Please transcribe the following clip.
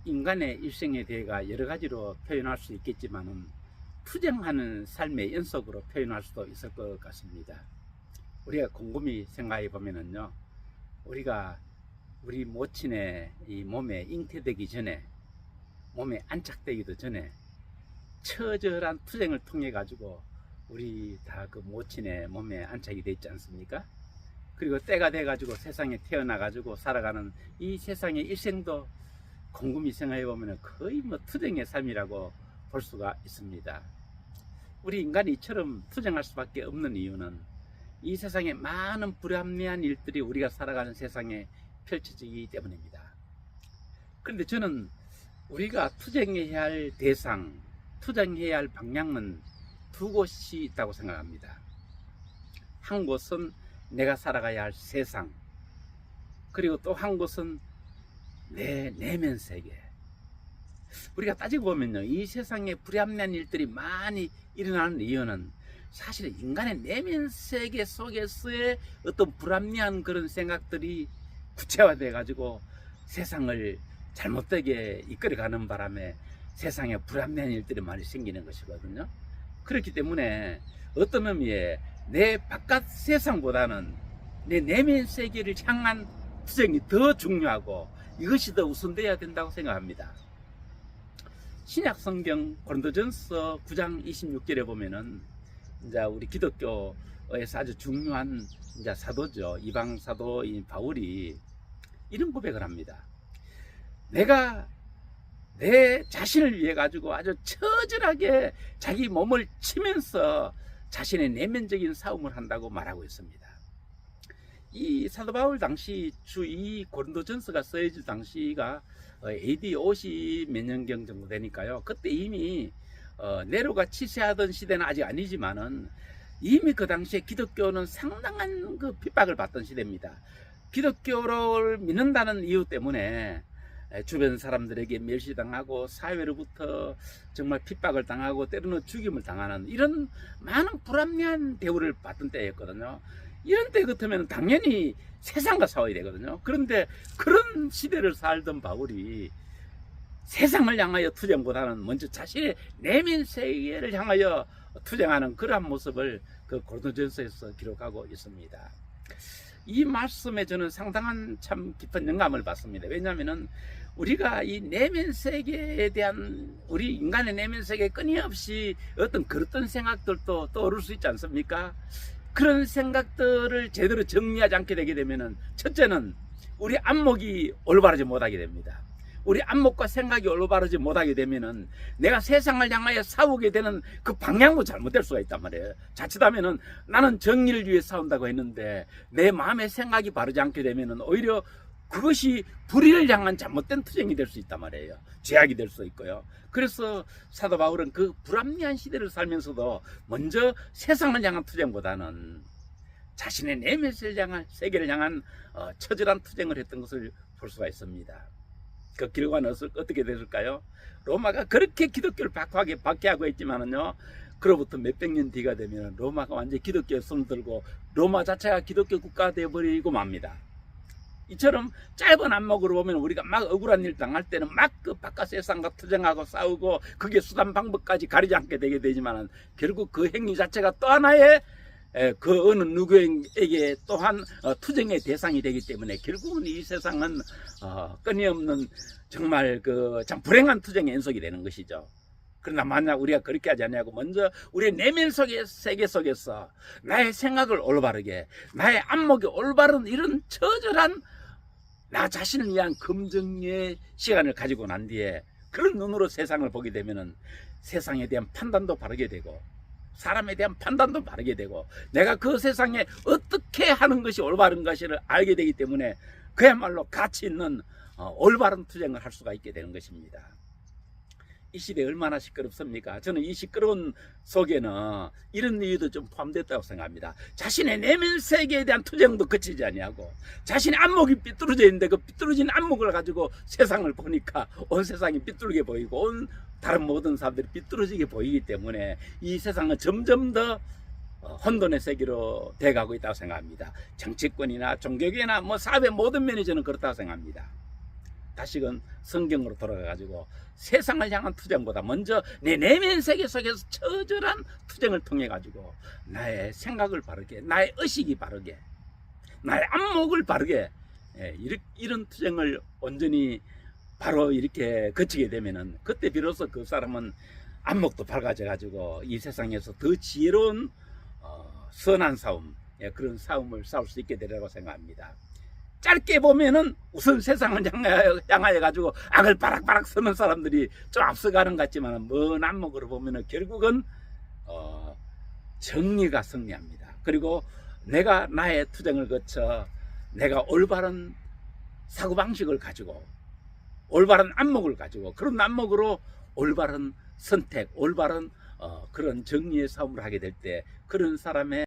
인간의 일생에 대해가 여러 가지로 표현할 수 있겠지만은 투쟁하는 삶의 연속으로 표현할 수도 있을 것 같습니다. 우리가 곰곰이 생각해 보면은요, 우리가 우리 모친의 이 몸에 잉태되기 전에, 몸에 안착되기도 전에 처절한 투쟁을 통해 가지고 우리 다 그 모친의 몸에 안착이 되어 있지 않습니까? 그리고 때가 돼 가지고 세상에 태어나 가지고 살아가는 이 세상의 일생도 곰곰이 생각해 보면 거의 뭐 투쟁의 삶이라고 볼 수가 있습니다. 우리 인간이 이처럼 투쟁할 수밖에 없는 이유는 이 세상에 많은 불합리한 일들이 우리가 살아가는 세상에 펼쳐지기 때문입니다. 그런데 저는 우리가 투쟁해야 할 대상, 투쟁해야 할 방향은 두 곳이 있다고 생각합니다. 한 곳은 내가 살아가야 할 세상, 그리고 또 한 곳은 내 내면 세계. 우리가 따지고 보면요, 이 세상에 불합리한 일들이 많이 일어나는 이유는 사실 인간의 내면 세계 속에서의 어떤 불합리한 그런 생각들이 구체화돼 가지고 세상을 잘못되게 이끌어가는 바람에 세상에 불합리한 일들이 많이 생기는 것이거든요. 그렇기 때문에 어떤 의미에 내 바깥 세상보다는 내 내면 세계를 향한 투쟁이 더 중요하고 이것이 더 우선돼야 된다고 생각합니다. 신약 성경 고린도전서 9장 26절에 보면은 이제 우리 기독교에서 아주 중요한 이제 사도죠. 이방 사도인 바울이 이런 고백을 합니다. 내가 내 자신을 위해 가지고 아주 처절하게 자기 몸을 치면서 자신의 내면적인 싸움을 한다고 말하고 있습니다. 이 사도 바울 당시 이 고린도전서가 쓰여질 당시가 AD 50 몇 년경 정도 되니까요. 그때 이미 네로가 치세하던 시대는 아직 아니지만은 이미 그 당시에 기독교는 상당한 그 핍박을 받던 시대입니다. 기독교를 믿는다는 이유 때문에 주변 사람들에게 멸시당하고 사회로부터 정말 핍박을 당하고 때로는 죽임을 당하는 이런 많은 불합리한 대우를 받던 때였거든요. 이런 때 같으면 당연히 세상과 싸워야 되거든요. 그런데 그런 시대를 살던 바울이 세상을 향하여 투쟁보다는 먼저 자신의 내면 세계를 향하여 투쟁하는 그러한 모습을 그 고린도전서에서 기록하고 있습니다. 이 말씀에 저는 상당한 참 깊은 영감을 받습니다. 왜냐하면 우리가 이 내면 세계에 대한 우리 인간의 내면 세계에 끊임없이 어떤 그릇된 생각들도 떠오를 수 있지 않습니까? 그런 생각들을 제대로 정리하지 않게 되게 되면은 첫째는 우리 안목이 올바르지 못하게 됩니다. 우리 안목과 생각이 올바르지 못하게 되면은 내가 세상을 향하여 싸우게 되는 그 방향도 잘못될 수가 있단 말이에요. 자칫하면은 나는 정의를 위해 싸운다고 했는데 내 마음의 생각이 바르지 않게 되면은 오히려 그것이 불의를 향한 잘못된 투쟁이 될 수 있단 말이에요. 죄악이 될 수 있고요. 그래서 사도 바울은 그 불합리한 시대를 살면서도 먼저 세상을 향한 투쟁보다는 자신의 내면 세계를 향한 처절한 투쟁을 했던 것을 볼 수가 있습니다. 그 결과는 어떻게 됐을까요? 로마가 그렇게 기독교를 박해하고 있지만은요, 그로부터 몇백 년 뒤가 되면 로마가 완전히 기독교에 손을 들고 로마 자체가 기독교 국가가 되어버리고 맙니다. 이처럼 짧은 안목으로 보면 우리가 막 억울한 일 당할 때는 막 그 바깥 세상과 투쟁하고 싸우고 그게 수단 방법까지 가리지 않게 되게 되지만은 결국 그 행위 자체가 또 하나의 그 어느 누구에게 또한 투쟁의 대상이 되기 때문에 결국은 이 세상은 끊임없는 정말 그 참 불행한 투쟁의 연속이 되는 것이죠. 그러나 만약 우리가 그렇게 하지 않냐고 먼저 우리의 내면 속의 세계 속에서 나의 생각을 올바르게 나의 안목이 올바른 이런 처절한 나 자신을 위한 검증의 시간을 가지고 난 뒤에 그런 눈으로 세상을 보게 되면은 세상에 대한 판단도 바르게 되고 사람에 대한 판단도 바르게 되고 내가 그 세상에 어떻게 하는 것이 올바른 것을 알게 되기 때문에 그야말로 가치 있는 올바른 투쟁을 할 수가 있게 되는 것입니다. 이 시대 얼마나 시끄럽습니까? 저는 이 시끄러운 속에는 이런 이유도 좀 포함됐다고 생각합니다. 자신의 내면 세계에 대한 투쟁도 그치지 아니하고 자신의 안목이 삐뚤어져 있는데 그 삐뚤어진 안목을 가지고 세상을 보니까 온 세상이 삐뚤게 보이고 온 다른 모든 사람들이 삐뚤어지게 보이기 때문에 이 세상은 점점 더 혼돈의 세계로 돼가고 있다고 생각합니다. 정치권이나 종교계나 뭐 사회 모든 면이 저는 그렇다고 생각합니다. 다시금 성경으로 돌아가가지고 세상을 향한 투쟁보다 먼저 내 내면 세계 속에서 처절한 투쟁을 통해 가지고 나의 생각을 바르게, 나의 의식이 바르게, 나의 안목을 바르게, 이런 투쟁을 온전히 바로 이렇게 거치게 되면은 그때 비로소 그 사람은 안목도 밝아져 가지고 이 세상에서 더 지혜로운 선한 싸움, 그런 싸움을 싸울 수 있게 되리라고 생각합니다. 짧게 보면은 우선 세상을 향하여 가지고 악을 바락바락 쓰는 사람들이 좀 앞서가는 것 같지만 먼 안목으로 보면은 결국은 정의가 승리합니다. 그리고 내가 나의 투쟁을 거쳐 내가 올바른 사고방식을 가지고 올바른 안목을 가지고 그런 안목으로 올바른 선택, 올바른 그런 정의의 싸움을 하게 될 때 그런 사람의